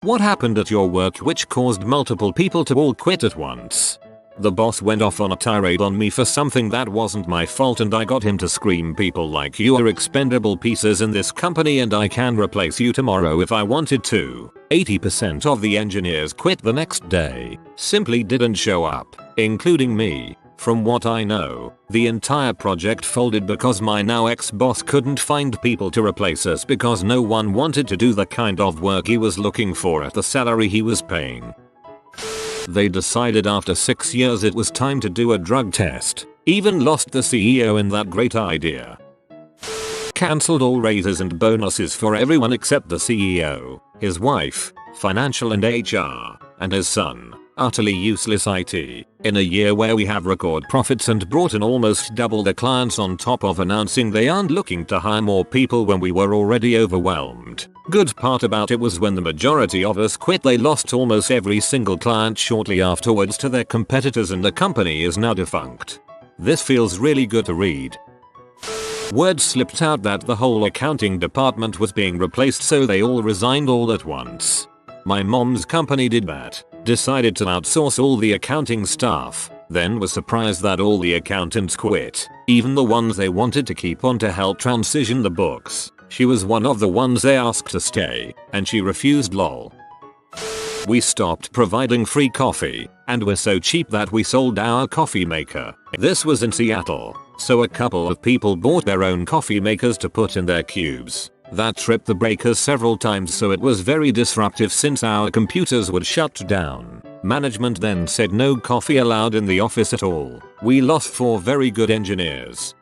What happened at your work which caused multiple people to all quit at once? The boss went off on a tirade on me for something that wasn't my fault and I got him to scream people like you are expendable pieces in this company and I can replace you tomorrow if I wanted to. 80% of the engineers quit the next day, simply didn't show up, including me. From what I know, the entire project folded because my now ex-boss couldn't find people to replace us because no one wanted to do the kind of work he was looking for at the salary he was paying. They decided after 6 years it was time to do a drug test. Even lost the CEO in that great idea. Cancelled all raises and bonuses for everyone except the CEO, his wife, financial and HR, and his son. Utterly useless IT. In a year where we have record profits and brought in almost double the clients on top of announcing they aren't looking to hire more people when we were already overwhelmed. Good part about it was when the majority of us quit they lost almost every single client shortly afterwards to their competitors and the company is now defunct. This feels really good to read. Word slipped out that the whole accounting department was being replaced so they all resigned all at once. My mom's company did that. Decided to outsource all the accounting staff, then was surprised that all the accountants quit, even the ones they wanted to keep on to help transition the books. She was one of the ones they asked to stay, and she refused lol. We stopped providing free coffee, and were so cheap that we sold our coffee maker. This was in Seattle, so a couple of people bought their own coffee makers to put in their cubes. That tripped the breakers several times so it was very disruptive since our computers would shut down. Management then said no coffee allowed in the office at all. We lost 4 very good engineers.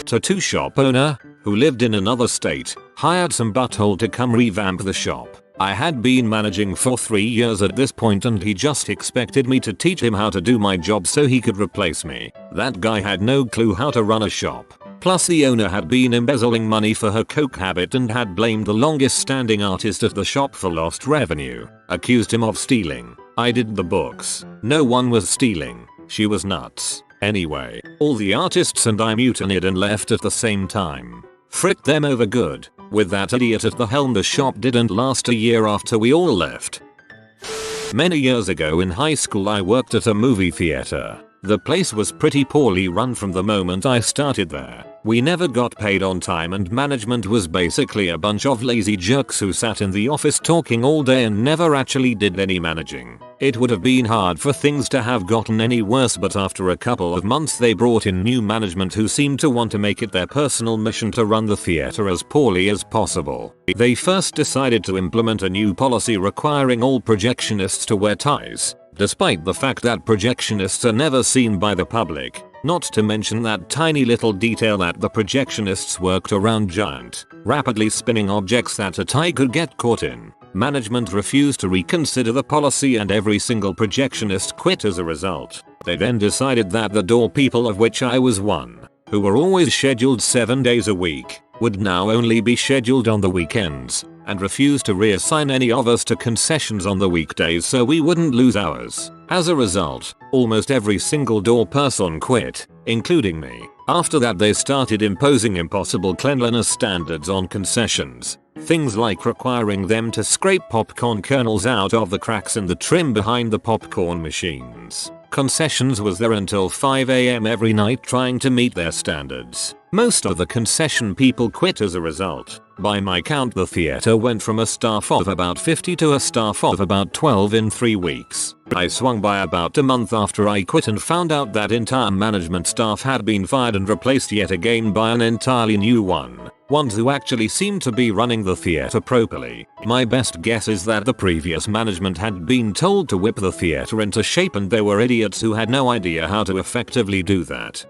Tattoo shop owner, who lived in another state, hired some butthole to come revamp the shop. I had been managing for 3 years at this point and he just expected me to teach him how to do my job so he could replace me. That guy had no clue how to run a shop. Plus the owner had been embezzling money for her coke habit and had blamed the longest standing artist at the shop for lost revenue. Accused him of stealing. I did the books. No one was stealing. She was nuts. Anyway, all the artists and I mutinied and left at the same time. Fricked them over good. With that idiot at the helm the shop didn't last a year after we all left. Many years ago in high school I worked at a movie theater. The place was pretty poorly run from the moment I started there. We never got paid on time and management was basically a bunch of lazy jerks who sat in the office talking all day and never actually did any managing. It would have been hard for things to have gotten any worse but after a couple of months they brought in new management who seemed to want to make it their personal mission to run the theater as poorly as possible. They first decided to implement a new policy requiring all projectionists to wear ties. Despite the fact that projectionists are never seen by the public, not to mention that tiny little detail that the projectionists worked around giant, rapidly spinning objects that a tie could get caught in. Management refused to reconsider the policy and every single projectionist quit as a result. They then decided that the door people, of which I was one, who were always scheduled 7 days a week, would now only be scheduled on the weekends, and refused to reassign any of us to concessions on the weekdays so we wouldn't lose hours. As a result, almost every single door person quit, including me. After that they started imposing impossible cleanliness standards on concessions. Things like requiring them to scrape popcorn kernels out of the cracks in the trim behind the popcorn machines. Concessions was there until 5 AM every night trying to meet their standards. Most of the concession people quit as a result. By my count the theater went from a staff of about 50 to a staff of about 12 in 3 weeks. I swung by about a month after I quit and found out that entire management staff had been fired and replaced yet again by an entirely new one. Ones who actually seemed to be running the theater properly. My best guess is that the previous management had been told to whip the theater into shape and they were idiots who had no idea how to effectively do that.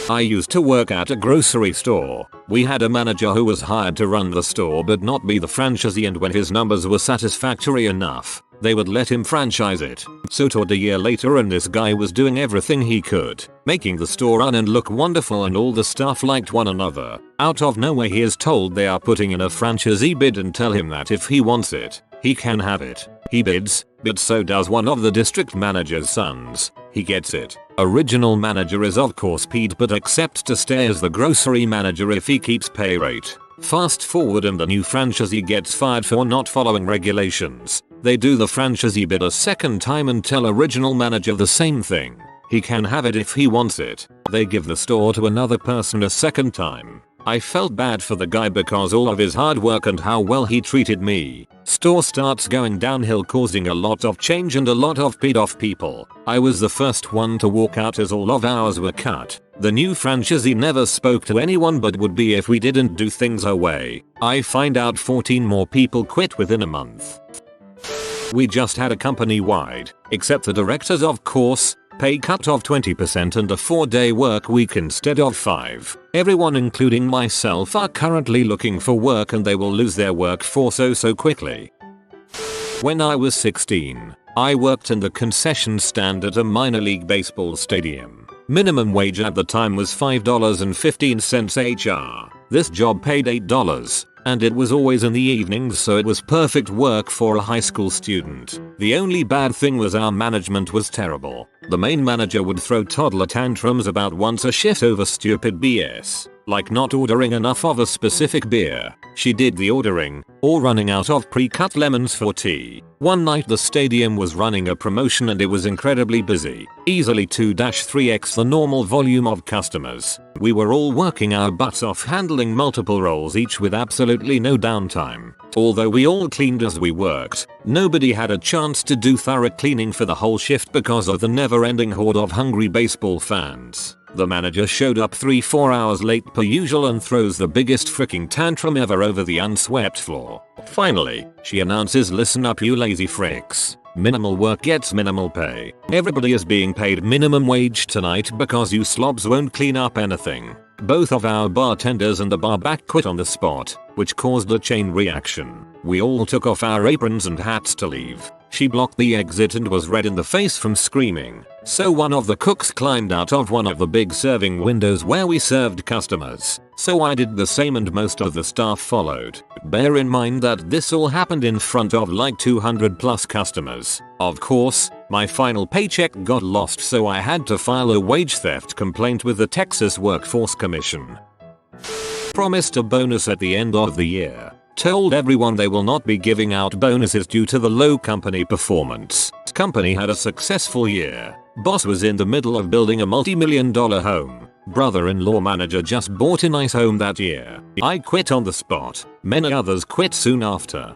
I used to work at a grocery store. We had a manager who was hired to run the store but not be the franchisee, and when his numbers were satisfactory enough, they would let him franchise it. So toward a year later and this guy was doing everything he could, making the store run and look wonderful and all the staff liked one another. Out of nowhere he is told they are putting in a franchisee bid and tell him that if he wants it, he can have it. He bids, but so does one of the district manager's sons. He gets it. Original manager is of course Pete but accepts to stay as the grocery manager if he keeps pay rate. Fast forward and the new franchisee gets fired for not following regulations. They do the franchisee bid a second time and tell original manager the same thing. He can have it if he wants it. They give the store to another person a second time. I felt bad for the guy because all of his hard work and how well he treated me. Store starts going downhill, causing a lot of change and a lot of peed off people. I was the first one to walk out as all of ours were cut. The new franchisee never spoke to anyone but would be if we didn't do things our way. I find out 14 more people quit within a month. We just had a company-wide, except the directors of course, pay cut of 20% and a 4-day work week instead of 5. Everyone including myself are currently looking for work and they will lose their workforce so quickly. When I was 16, I worked in the concession stand at a minor league baseball stadium. Minimum wage at the time was $5.15 HR. This job paid $8. And it was always in the evenings, so it was perfect work for a high school student. The only bad thing was our management was terrible. The main manager would throw toddler tantrums about once a shift over stupid BS, like not ordering enough of a specific beer. She did the ordering, or running out of pre-cut lemons for tea. One night the stadium was running a promotion and it was incredibly busy, easily 2-3x the normal volume of customers. We were all working our butts off handling multiple roles each with absolutely no downtime. Although we all cleaned as we worked, nobody had a chance to do thorough cleaning for the whole shift because of the never-ending horde of hungry baseball fans. The manager showed up 3-4 hours late per usual and throws the biggest freaking tantrum ever over the unswept floor. Finally, she announces, "Listen up you lazy fricks. Minimal work gets minimal pay. Everybody is being paid minimum wage tonight because you slobs won't clean up anything." Both of our bartenders and the bar back quit on the spot, which caused a chain reaction. We all took off our aprons and hats to leave. She blocked the exit and was red in the face from screaming. So one of the cooks climbed out of one of the big serving windows where we served customers. So I did the same and most of the staff followed. Bear in mind that this all happened in front of like 200 plus customers. Of course, my final paycheck got lost, so I had to file a wage theft complaint with the Texas Workforce Commission. Promised a bonus at the end of the year. Told everyone they will not be giving out bonuses due to the low company performance. Company had a successful year. Boss was in the middle of building a multi-million-dollar home. Brother-in-law manager just bought a nice home that year. I quit on the spot. Many others quit soon after.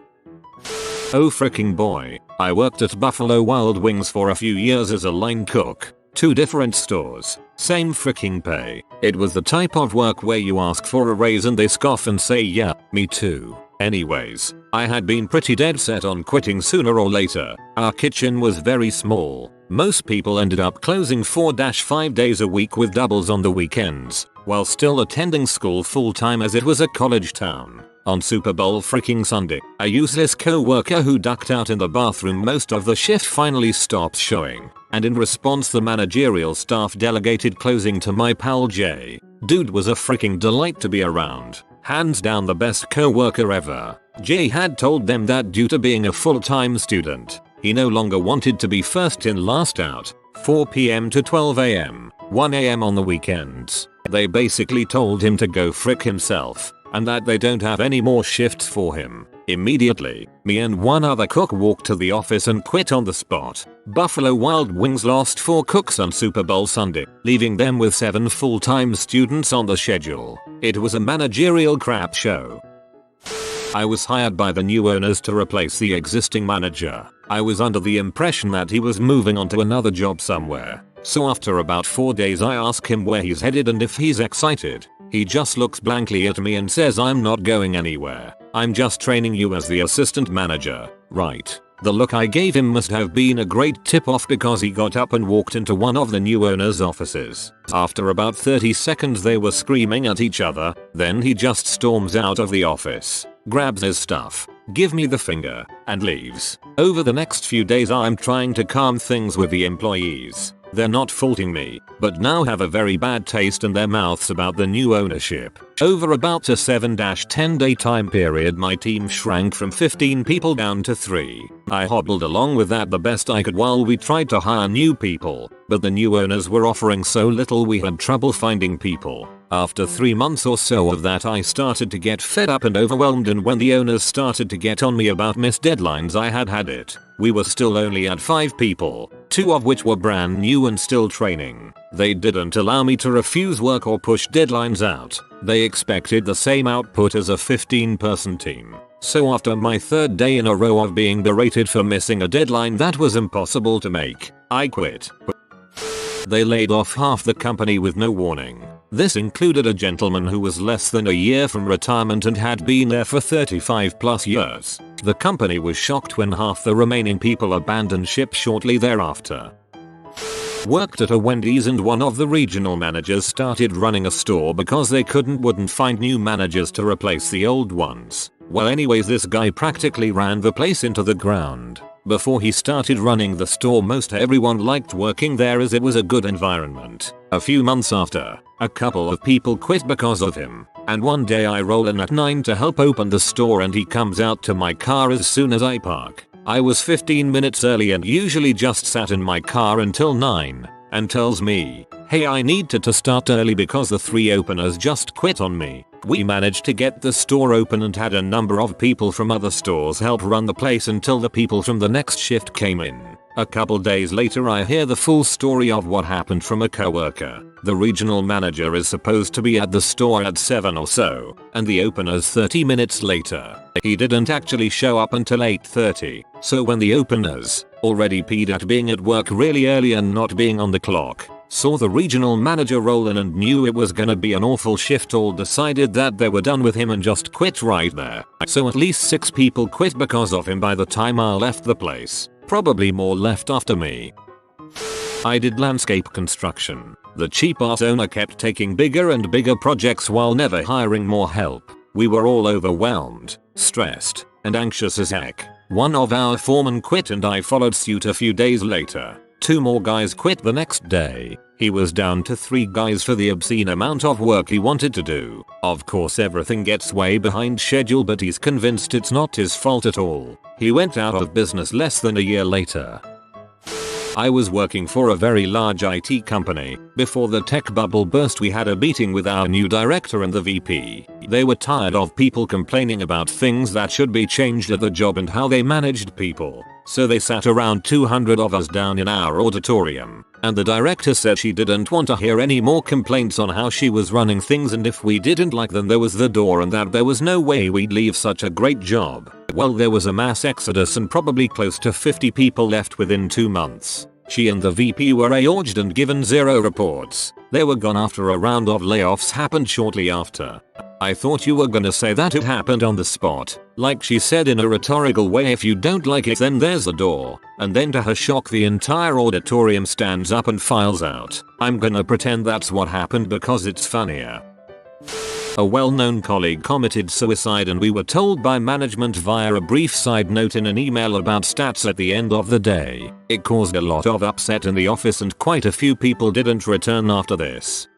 Oh freaking boy. I worked at Buffalo Wild Wings for a few years as a line cook. 2 different stores. Same freaking pay. It was the type of work where you ask for a raise and they scoff and say yeah, me too. Anyways, I had been pretty dead set on quitting sooner or later. Our kitchen was very small. Most people ended up closing 4-5 days a week with doubles on the weekends, while still attending school full time as it was a college town. On Super Bowl freaking Sunday, a useless co-worker who ducked out in the bathroom most of the shift finally stopped showing, and in response the managerial staff delegated closing to my pal Jay. Dude was a freaking delight to be around. Hands down the best co-worker ever. Jay had told them that due to being a full-time student, he no longer wanted to be first in last out, 4 PM to 12 AM, 1 AM on the weekends. They basically told him to go frick himself, and that they don't have any more shifts for him. Immediately, me and one other cook walked to the office and quit on the spot. Buffalo Wild Wings lost 4 cooks on Super Bowl Sunday, leaving them with 7 full-time students on the schedule. It was a managerial crap show. I was hired by the new owners to replace the existing manager. I was under the impression that he was moving on to another job somewhere. So after about 4 days I ask him where he's headed and if he's excited. He just looks blankly at me and says, "I'm not going anywhere. I'm just training you as the assistant manager." Right. The look I gave him must have been a great tip-off because he got up and walked into one of the new owner's offices. After about 30 seconds they were screaming at each other, then he just storms out of the office, grabs his stuff, give me the finger, and leaves. Over the next few days I'm trying to calm things with the employees. They're not faulting me, but now have a very bad taste in their mouths about the new ownership. Over about a 7-10 day time period my team shrank from 15 people down to 3. I hobbled along with that the best I could while we tried to hire new people, but the new owners were offering so little we had trouble finding people. After 3 months or so of that, I started to get fed up and overwhelmed, and when the owners started to get on me about missed deadlines, I had it. We were still only at 5 people, 2 of which were brand new and still training. They didn't allow me to refuse work or push deadlines out. They expected the same output as a 15-person team. So after my 3rd day in a row of being berated for missing a deadline that was impossible to make, I quit. They laid off half the company with no warning. This included a gentleman who was less than a year from retirement and had been there for 35+ years. The company was shocked when half the remaining people abandoned ship shortly thereafter. Worked at a Wendy's, and one of the regional managers started running a store because they wouldn't find new managers to replace the old ones. Well, anyways, this guy practically ran the place into the ground. Before he started running the store, most everyone liked working there as it was a good environment. A few months after, a couple of people quit because of him, and one day I roll in at 9 to help open the store and he comes out to my car as soon as I park. I was 15 minutes early and usually just sat in my car until 9, and tells me, "Hey, I need to start early because the 3 openers just quit on me." We managed to get the store open and had a number of people from other stores help run the place until the people from the next shift came in. A couple days later, I hear the full story of what happened from a coworker. The regional manager is supposed to be at the store at 7 or so, and the openers 30 minutes later. He didn't actually show up until 8:30, so when the openers, already peed at being at work really early and not being on the clock, saw the regional manager roll in and knew it was gonna be an awful shift, all decided that they were done with him and just quit right there. So at least 6 people quit because of him by the time I left the place. Probably more left after me. I did landscape construction. The cheap-ass owner kept taking bigger and bigger projects while never hiring more help. We were all overwhelmed, stressed, and anxious as heck. One of our foremen quit and I followed suit a few days later. 2 more guys quit the next day. He was down to 3 guys for the obscene amount of work he wanted to do. Of course, everything gets way behind schedule, but he's convinced it's not his fault at all. He went out of business less than a year later. I was working for a very large IT company. Before the tech bubble burst, we had a meeting with our new director and the VP. They were tired of people complaining about things that should be changed at the job and how they managed people. So they sat around 200 of us down in our auditorium, and the director said she didn't want to hear any more complaints on how she was running things, and if we didn't like them, there was the door, and that there was no way we'd leave such a great job. Well, there was a mass exodus and probably close to 50 people left within 2 months. She and the VP were auged and given 0 reports. They were gone after a round of layoffs happened shortly after. I thought you were gonna say that it happened on the spot. Like she said in a rhetorical way, if you don't like it then there's the door. And then to her shock, the entire auditorium stands up and files out. I'm gonna pretend that's what happened because it's funnier. A well-known colleague committed suicide and we were told by management via a brief side note in an email about stats at the end of the day. It caused a lot of upset in the office and quite a few people didn't return after this.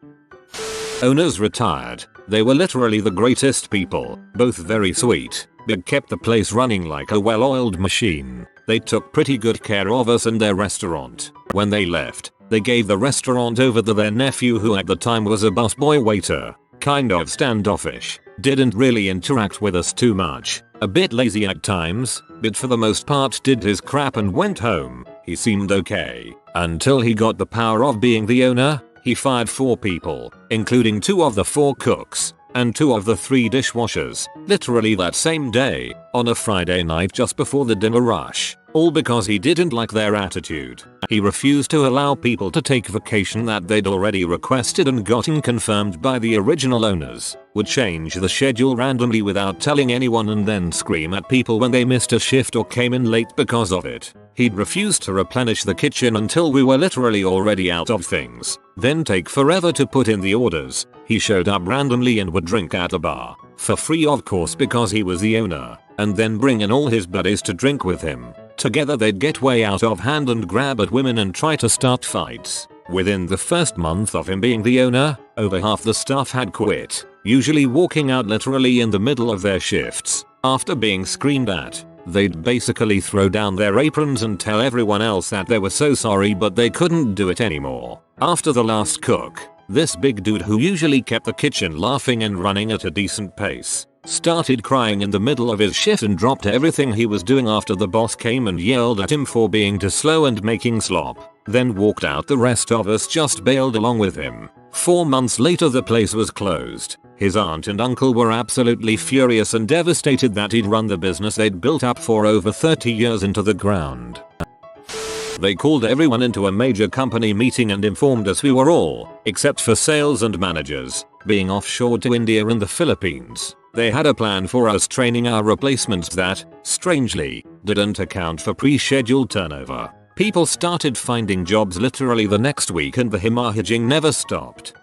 Owners retired. They were literally the greatest people, both very sweet, but kept the place running like a well-oiled machine. They took pretty good care of us and their restaurant. When they left, they gave the restaurant over to their nephew, who at the time was a busboy waiter. Kind of standoffish, didn't really interact with us too much, a bit lazy at times, but for the most part did his crap and went home. He seemed okay, until he got the power of being the owner. He fired 4 people, including 2 of the 4 cooks, and 2 of the 3 dishwashers, literally that same day, on a Friday night just before the dinner rush, all because he didn't like their attitude. He refused to allow people to take vacation that they'd already requested and gotten confirmed by the original owners, would change the schedule randomly without telling anyone, and then scream at people when they missed a shift or came in late because of it. He'd refuse to replenish the kitchen until we were literally already out of things, then take forever to put in the orders. He showed up randomly and would drink at a bar, for free of course because he was the owner, and then bring in all his buddies to drink with him. Together they'd get way out of hand and grab at women and try to start fights. Within the first month of him being the owner, over half the staff had quit, usually walking out literally in the middle of their shifts. After being screamed at, they'd basically throw down their aprons and tell everyone else that they were so sorry but they couldn't do it anymore. After the last cook, This big dude, who usually kept the kitchen laughing and running at a decent pace, started crying in the middle of his shift and dropped everything he was doing after the boss came and yelled at him for being too slow and making slop, then walked out. The rest of us just bailed along with him. 4 months later the place was closed. His aunt and uncle were absolutely furious and devastated that he'd run the business they'd built up for over 30 years into the ground. They called everyone into a major company meeting and informed us we were all, except for sales and managers, being offshored to India and the Philippines. They had a plan for us training our replacements that, strangely, didn't account for pre-scheduled turnover. People started finding jobs literally the next week and the hemorrhaging never stopped.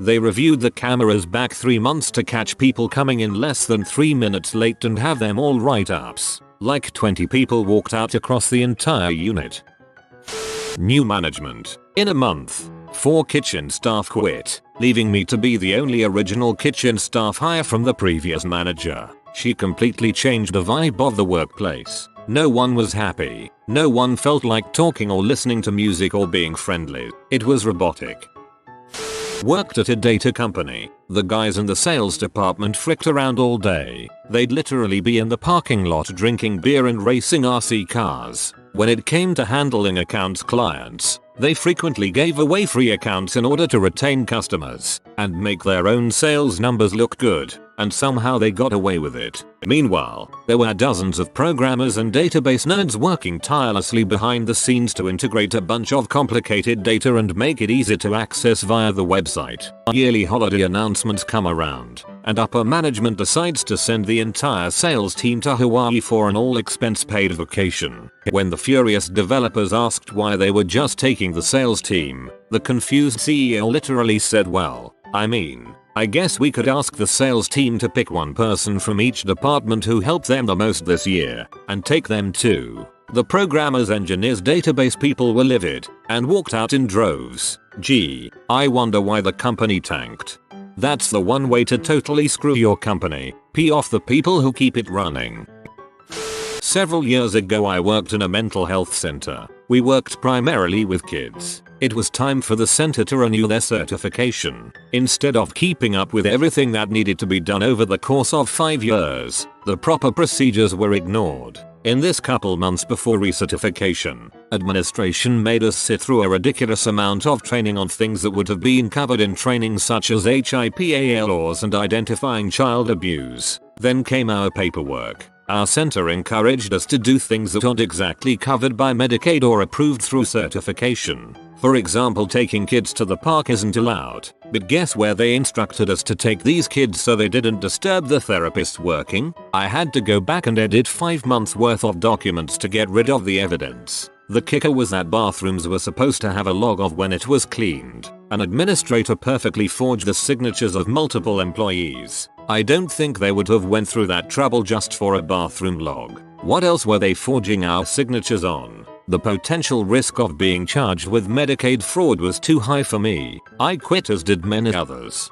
They reviewed the cameras back 3 months to catch people coming in less than 3 minutes late and have them all write-ups. Like 20 people walked out across the entire unit. New management. In a month, 4 kitchen staff quit, leaving me to be the only original kitchen staff hire from the previous manager. She completely changed the vibe of the workplace. No one was happy. No one felt like talking or listening to music or being friendly. It was robotic. Worked at a data company. The guys in the sales department fricked around all day. They'd literally be in the parking lot drinking beer and racing RC cars. When it came to handling accounts clients, they frequently gave away free accounts in order to retain customers and make their own sales numbers look good, and somehow they got away with it. Meanwhile, there were dozens of programmers and database nerds working tirelessly behind the scenes to integrate a bunch of complicated data and make it easy to access via the website. Yearly holiday announcements come around, and upper management decides to send the entire sales team to Hawaii for an all-expense-paid vacation. When the furious developers asked why they were just taking the sales team, the confused CEO literally said, "Well, I guess we could ask the sales team to pick one person from each department who helped them the most this year, and take them too." The programmers, engineers, database people were livid, and walked out in droves. Gee, I wonder why the company tanked. That's the one way to totally screw your company. Pee off the people who keep it running. Several years ago I worked in a mental health center. We worked primarily with kids. It was time for the center to renew their certification. Instead of keeping up with everything that needed to be done over the course of 5 years, the proper procedures were ignored. In this couple months before recertification, administration made us sit through a ridiculous amount of training on things that would have been covered in training such as HIPAA laws and identifying child abuse. Then came our paperwork. Our center encouraged us to do things that aren't exactly covered by Medicaid or approved through certification. For example, taking kids to the park isn't allowed. But guess where they instructed us to take these kids so they didn't disturb the therapists working? I had to go back and edit 5 months worth of documents to get rid of the evidence. The kicker was that bathrooms were supposed to have a log of when it was cleaned. An administrator perfectly forged the signatures of multiple employees. I don't think they would have went through that trouble just for a bathroom log. What else were they forging our signatures on? The potential risk of being charged with Medicaid fraud was too high for me. I quit, as did many others.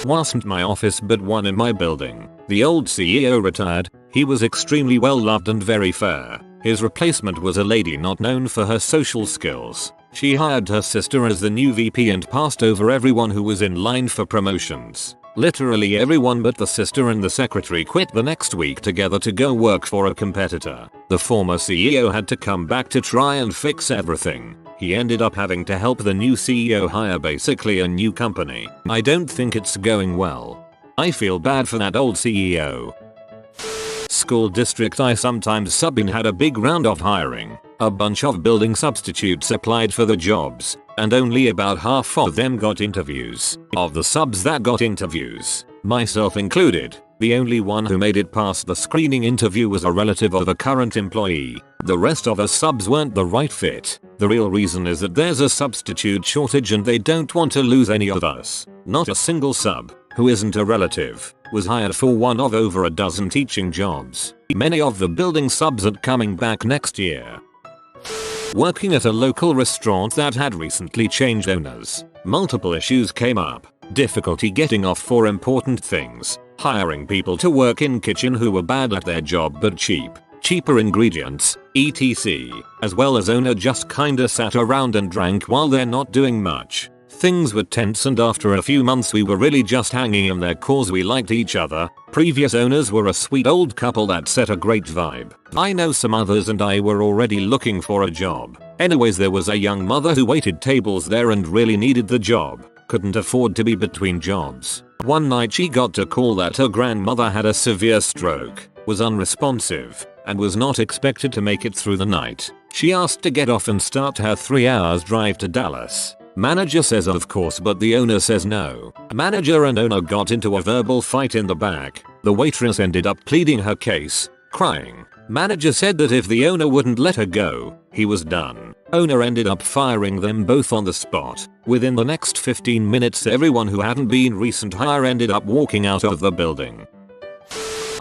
Wasn't my office but one in my building. The old CEO retired. He was extremely well loved and very fair. His replacement was a lady not known for her social skills. She hired her sister as the new VP and passed over everyone who was in line for promotions. Literally everyone but the sister and the secretary quit the next week together to go work for a competitor. The former CEO had to come back to try and fix everything. He ended up having to help the new CEO hire basically a new company. I don't think it's going well. I feel bad for that old CEO. School district I sometimes sub in had a big round of hiring. A bunch of building substitutes applied for the jobs, and only about half of them got interviews. Of the subs that got interviews, myself included, the only one who made it past the screening interview was a relative of a current employee. The rest of us subs weren't the right fit. The real reason is that there's a substitute shortage and they don't want to lose any of us. Not a single sub, who isn't a relative, was hired for one of over a dozen teaching jobs. Many of the building subs are coming back next year. Working at a local restaurant that had recently changed owners, multiple issues came up. Difficulty getting off for important things, hiring people to work in kitchen who were bad at their job but cheaper ingredients, etc. As well as owner just kinda sat around and drank while they're not doing much. Things were tense and after a few months we were really just hanging in there cause we liked each other. Previous owners were a sweet old couple that set a great vibe. I know some others and I were already looking for a job. Anyways, there was a young mother who waited tables there and really needed the job. Couldn't afford to be between jobs. One night she got a call that her grandmother had a severe stroke, was unresponsive, and was not expected to make it through the night. She asked to get off and start her 3 hours drive to Dallas. Manager says of course, but the owner says no. Manager and owner got into a verbal fight in the back. The waitress ended up pleading her case, crying. Manager said that if the owner wouldn't let her go, he was done. Owner ended up firing them both on the spot. Within the next 15 minutes everyone who hadn't been recent hire ended up walking out of the building.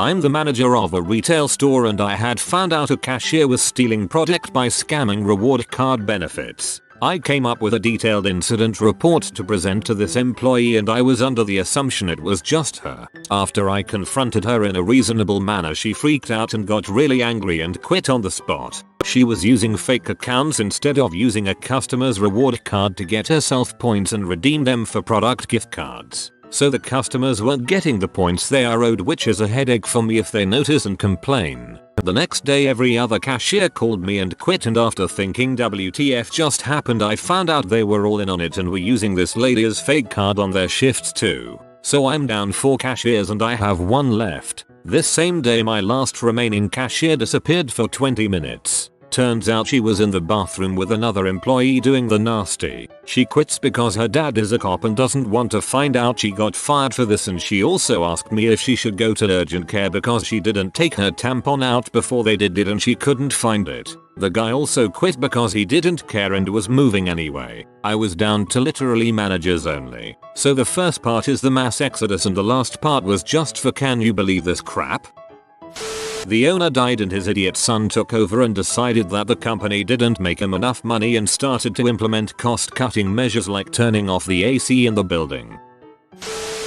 I'm the manager of a retail store and I had found out a cashier was stealing product by scamming reward card benefits. I came up with a detailed incident report to present to this employee and I was under the assumption it was just her. After I confronted her in a reasonable manner, she freaked out and got really angry and quit on the spot. She was using fake accounts instead of using a customer's reward card to get herself points and redeem them for product gift cards. So the customers weren't getting the points they are owed, which is a headache for me if they notice and complain. The next day every other cashier called me and quit, and after thinking WTF just happened, I found out they were all in on it and were using this lady's fake card on their shifts too. So I'm down 4 cashiers and I have 1 left. This same day my last remaining cashier disappeared for 20 minutes. Turns out she was in the bathroom with another employee doing the nasty. She quits because her dad is a cop and doesn't want to find out she got fired for this, and she also asked me if she should go to urgent care because she didn't take her tampon out before they did it and she couldn't find it. The guy also quit because he didn't care and was moving anyway. I was down to literally managers only. So the first part is the mass exodus and the last part was just for can you believe this crap? The owner died and his idiot son took over and decided that the company didn't make him enough money and started to implement cost-cutting measures like turning off the AC in the building.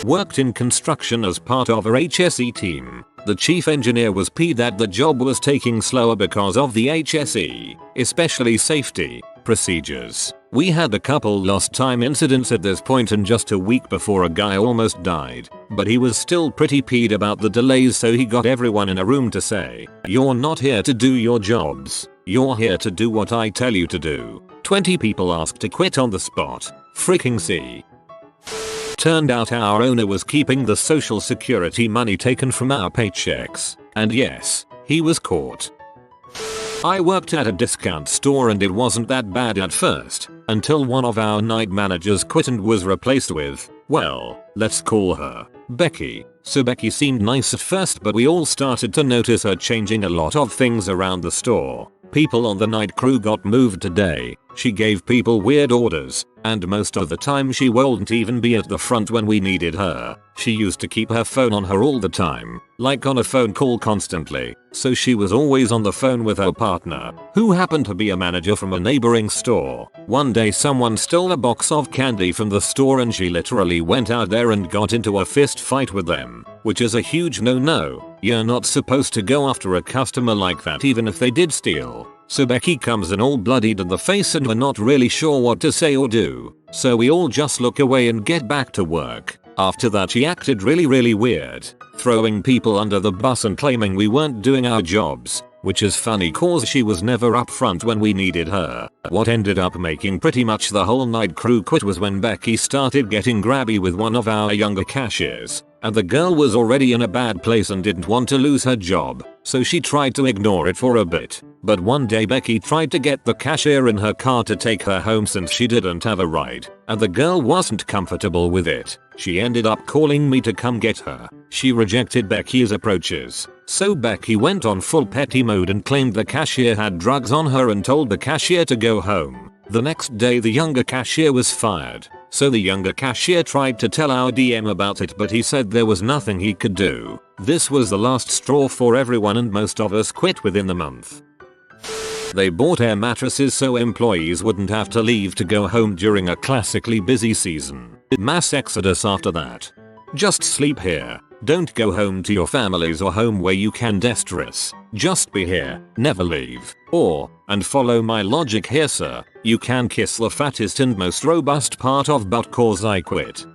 Worked in construction as part of our HSE team. The chief engineer was peeved that the job was taking slower because of the HSE, especially safety procedures. We had a couple lost time incidents at this point and just a week before a guy almost died, but he was still pretty peeved about the delays, so he got everyone in a room to say, "You're not here to do your jobs, you're here to do what I tell you to do." 20 people asked to quit on the spot. Freaking see. Turned out our owner was keeping the social security money taken from our paychecks, and yes, he was caught. I worked at a discount store and it wasn't that bad at first, until one of our night managers quit and was replaced with, well, let's call her Becky. So Becky seemed nice at first, but we all started to notice her changing a lot of things around the store. People on the night crew got moved today. She gave people weird orders, and most of the time she wouldn't even be at the front when we needed her. She used to keep her phone on her all the time, like on a phone call constantly, so she was always on the phone with her partner, who happened to be a manager from a neighboring store. One day someone stole a box of candy from the store and she literally went out there and got into a fist fight with them, which is a huge no-no. You're not supposed to go after a customer like that even if they did steal. So Becky comes in all bloodied in the face and we're not really sure what to say or do, so we all just look away and get back to work. After that she acted really weird, throwing people under the bus and claiming we weren't doing our jobs, which is funny cause she was never up front when we needed her. What ended up making pretty much the whole night crew quit was when Becky started getting grabby with one of our younger cashiers, and the girl was already in a bad place and didn't want to lose her job, so she tried to ignore it for a bit. But one day Becky tried to get the cashier in her car to take her home since she didn't have a ride, and the girl wasn't comfortable with it. She ended up calling me to come get her. She rejected Becky's approaches, so Becky went on full petty mode and claimed the cashier had drugs on her and told the cashier to go home. The next day the younger cashier was fired, so the younger cashier tried to tell our DM about it, but he said there was nothing he could do. This was the last straw for everyone and most of us quit within the month. They bought air mattresses so employees wouldn't have to leave to go home during a classically busy season. Mass exodus after that. Just sleep here. Don't go home to your families or home where you can distress. Just be here, never leave. Or, and follow my logic here sir, you can kiss the fattest and most robust part of butt cause I quit.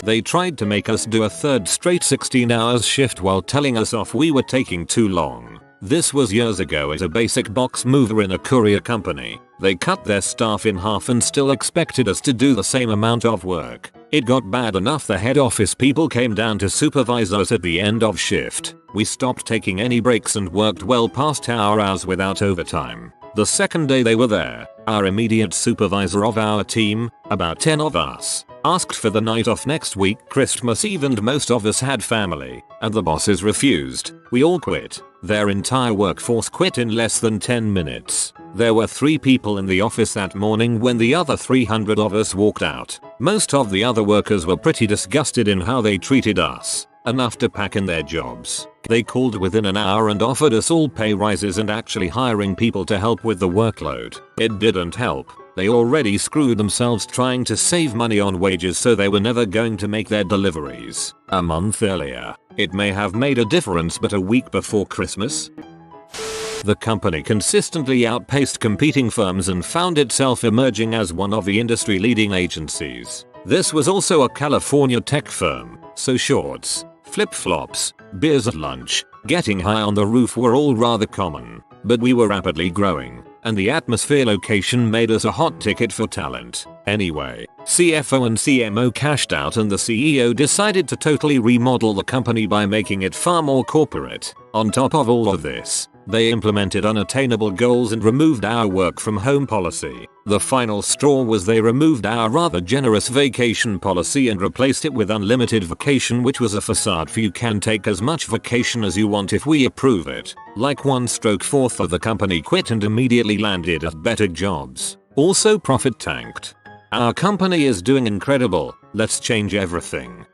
They tried to make us do a third straight 16 hours shift while telling us off we were taking too long. This was years ago at a basic box mover in a courier company. They cut their staff in half and still expected us to do the same amount of work. It got bad enough the head office people came down to supervise us at the end of shift. We stopped taking any breaks and worked well past our hours without overtime. The second day they were there, our immediate supervisor of our team, about 10 of us, asked for the night off next week Christmas Eve and most of us had family, and the bosses refused. We all quit. Their entire workforce quit in less than 10 minutes. There were 3 people in the office that morning when the other 300 of us walked out. Most of the other workers were pretty disgusted in how they treated us, enough to pack in their jobs. They called within an hour and offered us all pay rises and actually hiring people to help with the workload. It didn't help. They already screwed themselves trying to save money on wages so they were never going to make their deliveries. A month earlier, it may have made a difference, but a week before Christmas? The company consistently outpaced competing firms and found itself emerging as one of the industry leading agencies. This was also a California tech firm, so shorts, flip-flops, beers at lunch, getting high on the roof were all rather common. But we were rapidly growing, and the atmosphere location made us a hot ticket for talent. Anyway, CFO and CMO cashed out and the CEO decided to totally remodel the company by making it far more corporate. On top of all of this, they implemented unattainable goals and removed our work from home policy. The final straw was they removed our rather generous vacation policy and replaced it with unlimited vacation, which was a facade for you can take as much vacation as you want if we approve it. Like 1/4 of the company quit and immediately landed at better jobs. Also profit tanked. Our company is doing incredible, let's change everything.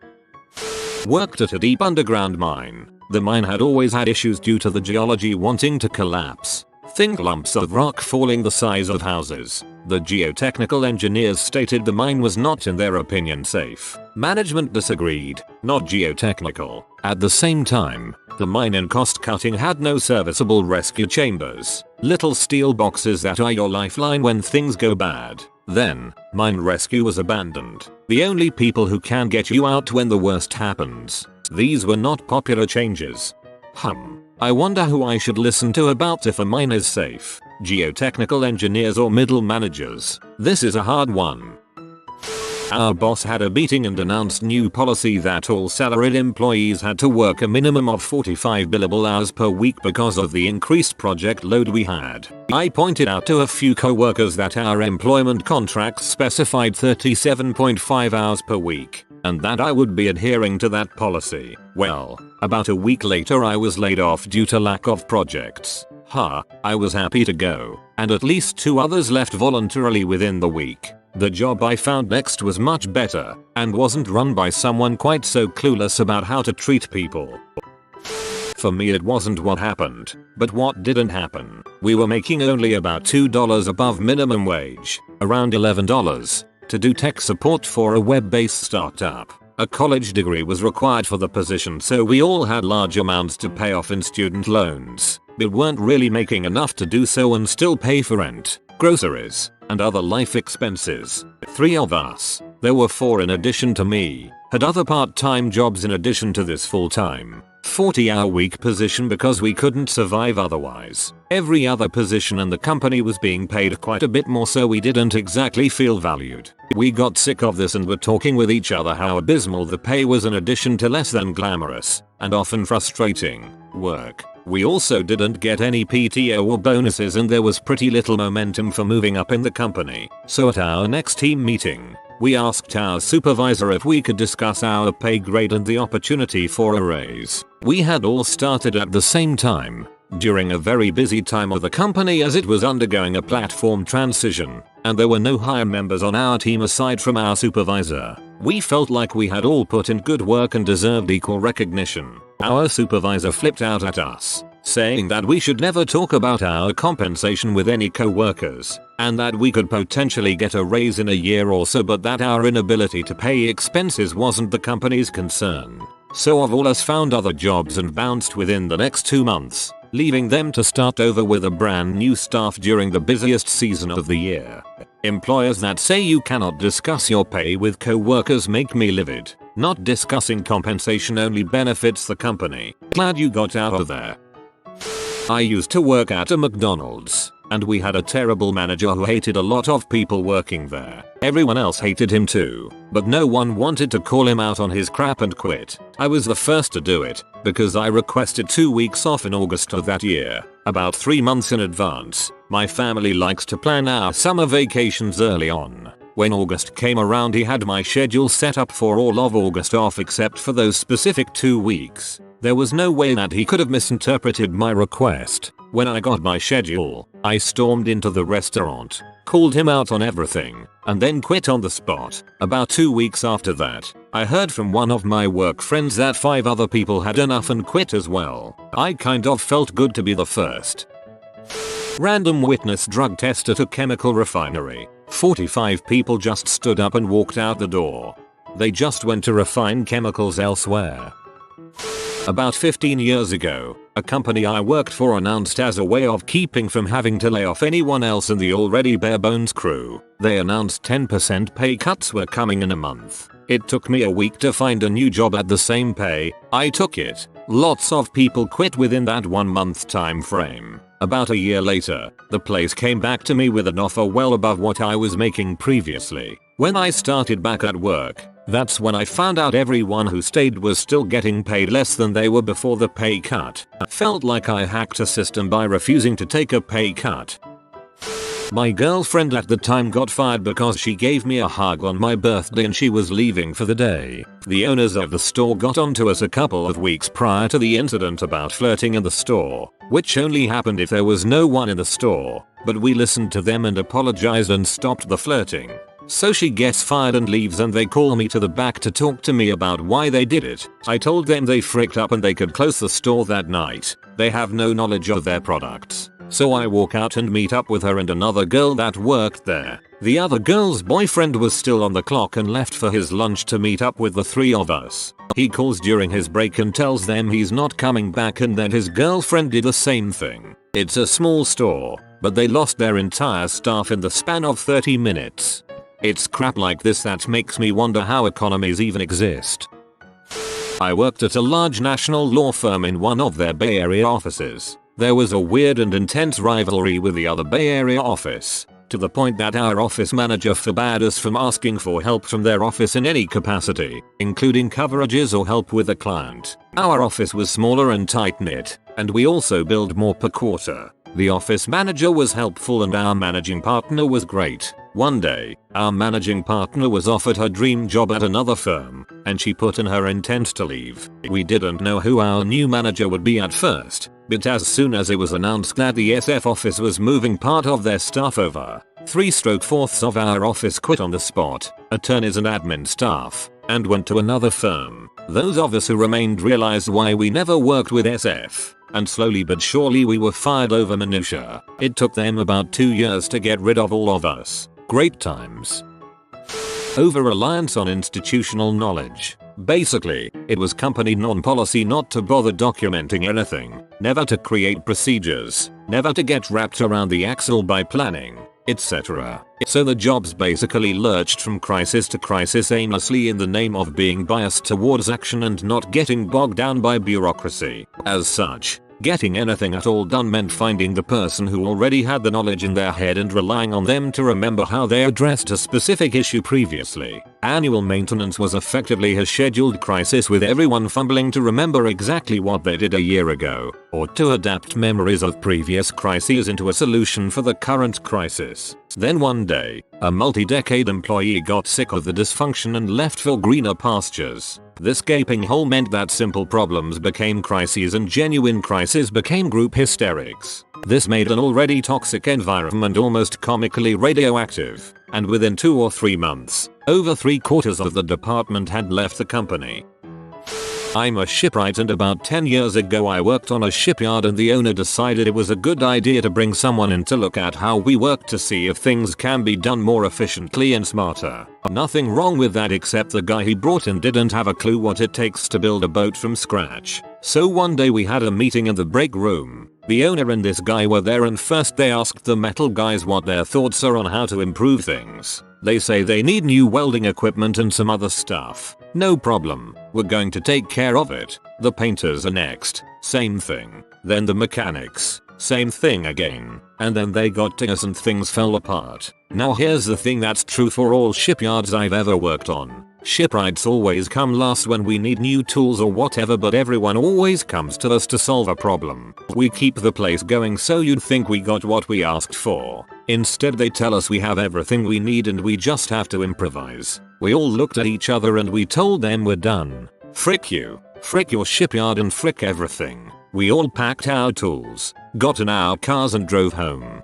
Worked at a deep underground mine. The mine had always had issues due to the geology wanting to collapse. Think lumps of rock falling the size of houses. The geotechnical engineers stated the mine was not, in their opinion, safe. Management disagreed, not geotechnical. At the same time, the mine in cost cutting had no serviceable rescue chambers. Little steel boxes that are your lifeline when things go bad. Then, mine rescue was abandoned. The only people who can get you out when the worst happens. These were not popular changes. I wonder who I should listen to about if a mine is safe. Geotechnical engineers or middle managers. This is a hard one. Our boss had a meeting and announced new policy that all salaried employees had to work a minimum of 45 billable hours per week because of the increased project load we had. I pointed out to a few co-workers that our employment contracts specified 37.5 hours per week, and that I would be adhering to that policy. Well, about a week later I was laid off due to lack of projects. I was happy to go, and at least 2 others left voluntarily within the week. The job I found next was much better, and wasn't run by someone quite so clueless about how to treat people. For me it wasn't what happened, but what didn't happen. We were making only about $2 above minimum wage, around $11, to do tech support for a web-based startup. A college degree was required for the position, so we all had large amounts to pay off in student loans, but weren't really making enough to do so and still pay for rent, groceries, and other life expenses. 3 of us, there were 4 in addition to me, had other part-time jobs in addition to this full-time 40-hour-week position because we couldn't survive otherwise. Every other position in the company was being paid quite a bit more, so we didn't exactly feel valued. We got sick of this and were talking with each other how abysmal the pay was in addition to less than glamorous, and often frustrating, work. We also didn't get any PTO or bonuses and there was pretty little momentum for moving up in the company. So at our next team meeting, we asked our supervisor if we could discuss our pay grade and the opportunity for a raise. We had all started at the same time, during a very busy time of the company as it was undergoing a platform transition, and there were no higher members on our team aside from our supervisor. We felt like we had all put in good work and deserved equal recognition. Our supervisor flipped out at us, saying that we should never talk about our compensation with any co-workers, and that we could potentially get a raise in a year or so, but that our inability to pay expenses wasn't the company's concern. So of all us found other jobs and bounced within the next 2 months, leaving them to start over with a brand new staff during the busiest season of the year. Employers that say you cannot discuss your pay with co-workers make me livid. Not discussing compensation only benefits the company. Glad you got out of there. I used to work at a McDonald's, and we had a terrible manager who hated a lot of people working there. Everyone else hated him too, but no one wanted to call him out on his crap and quit. I was the first to do it, because I requested 2 weeks off in August of that year, about 3 months in advance. My family likes to plan our summer vacations early on. When August came around, he had my schedule set up for all of August off except for those specific 2 weeks. There was no way that he could have misinterpreted my request. When I got my schedule, I stormed into the restaurant, called him out on everything, and then quit on the spot. About 2 weeks after that, I heard from one of my work friends that 5 other people had enough and quit as well. I kind of felt good to be the first. Random witness drug test at a chemical refinery. 45 people just stood up and walked out the door. They just went to refine chemicals elsewhere. About 15 years ago, a company I worked for announced, as a way of keeping from having to lay off anyone else in the already bare bones crew, they announced 10% pay cuts were coming in a month. It took me a week to find a new job at the same pay. I took it. Lots of people quit within that 1 month time frame. About a year later, the place came back to me with an offer well above what I was making previously. When I started back at work, that's when I found out everyone who stayed was still getting paid less than they were before the pay cut. Felt like I hacked a system by refusing to take a pay cut. My girlfriend at the time got fired because she gave me a hug on my birthday and she was leaving for the day. The owners of the store got onto us a couple of weeks prior to the incident about flirting in the store, which only happened if there was no one in the store, but we listened to them and apologized and stopped the flirting. So she gets fired and leaves, and they call me to the back to talk to me about why they did it. I told them they fricked up and they could close the store that night. They have no knowledge of their products. So I walk out and meet up with her and another girl that worked there. The other girl's boyfriend was still on the clock and left for his lunch to meet up with the 3 of us. He calls during his break and tells them he's not coming back, and then his girlfriend did the same thing. It's a small store, but they lost their entire staff in the span of 30 minutes. It's crap like this that makes me wonder how economies even exist. I worked at a large national law firm in one of their Bay Area offices. There was a weird and intense rivalry with the other Bay Area office, to the point that our office manager forbade us from asking for help from their office in any capacity, including coverages or help with a client. Our office was smaller and tight-knit, and we also billed more per quarter. The office manager was helpful and our managing partner was great. One day, our managing partner was offered her dream job at another firm, and she put in her intent to leave. We didn't know who our new manager would be at first, but as soon as it was announced that the SF office was moving part of their staff over, 3/4 of our office quit on the spot, attorneys and admin staff, and went to another firm. Those of us who remained realized why we never worked with SF, and slowly but surely we were fired over minutia. It took them about 2 years to get rid of all of us. Great times. Over-reliance on institutional knowledge. Basically, it was company non-policy not to bother documenting anything, never to create procedures, never to get wrapped around the axle by planning, etc. So the jobs basically lurched from crisis to crisis aimlessly in the name of being biased towards action and not getting bogged down by bureaucracy. As such, getting anything at all done meant finding the person who already had the knowledge in their head and relying on them to remember how they addressed a specific issue previously. Annual maintenance was effectively a scheduled crisis, with everyone fumbling to remember exactly what they did a year ago, or to adapt memories of previous crises into a solution for the current crisis. Then one day, a multi-decade employee got sick of the dysfunction and left for greener pastures. This gaping hole meant that simple problems became crises and genuine crises became group hysterics. This made an already toxic environment almost comically radioactive, and within 2 or 3 months, over 3/4 of the department had left the company. I'm a shipwright, and about 10 years ago I worked on a shipyard, and the owner decided it was a good idea to bring someone in to look at how we work to see if things can be done more efficiently and smarter. Nothing wrong with that, except the guy he brought in didn't have a clue what it takes to build a boat from scratch. So one day we had a meeting in the break room. The owner and this guy were there, and first they asked the metal guys what their thoughts are on how to improve things. They say they need new welding equipment and some other stuff. No problem, we're going to take care of it. The painters are next. Same thing. Then the mechanics. Same thing again. And then they got to us and things fell apart. Now here's the thing that's true for all shipyards I've ever worked on. Shipwrights always come last when we need new tools or whatever, but everyone always comes to us to solve a problem. We keep the place going so you'd think we got what we asked for. Instead they tell us we have everything we need and we just have to improvise. We all looked at each other and we told them we're done. Frick you. Frick your shipyard and frick everything. We all packed our tools, got in our cars and drove home.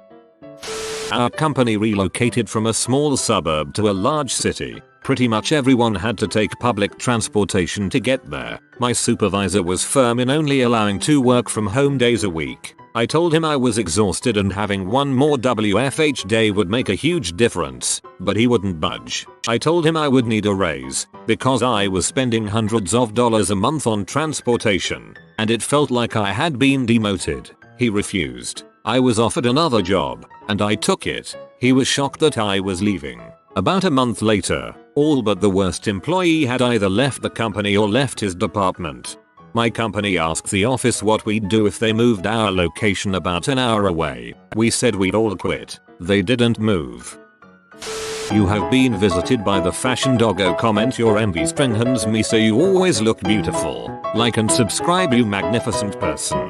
Our company relocated from a small suburb to a large city. Pretty much everyone had to take public transportation to get there. My supervisor was firm in only allowing 2 work from home days a week. I told him I was exhausted and having one more WFH day would make a huge difference, but he wouldn't budge. I told him I would need a raise because I was spending hundreds of dollars a month on transportation, and it felt like I had been demoted. He refused. I was offered another job, and I took it. He was shocked that I was leaving. About a month later, all but the worst employee had either left the company or left his department. My company asked the office what we'd do if they moved our location about an hour away. We said we'd all quit. They didn't move. You have been visited by the fashion doggo. Comment your envy strengthens me so you always look beautiful. Like and subscribe, you magnificent person.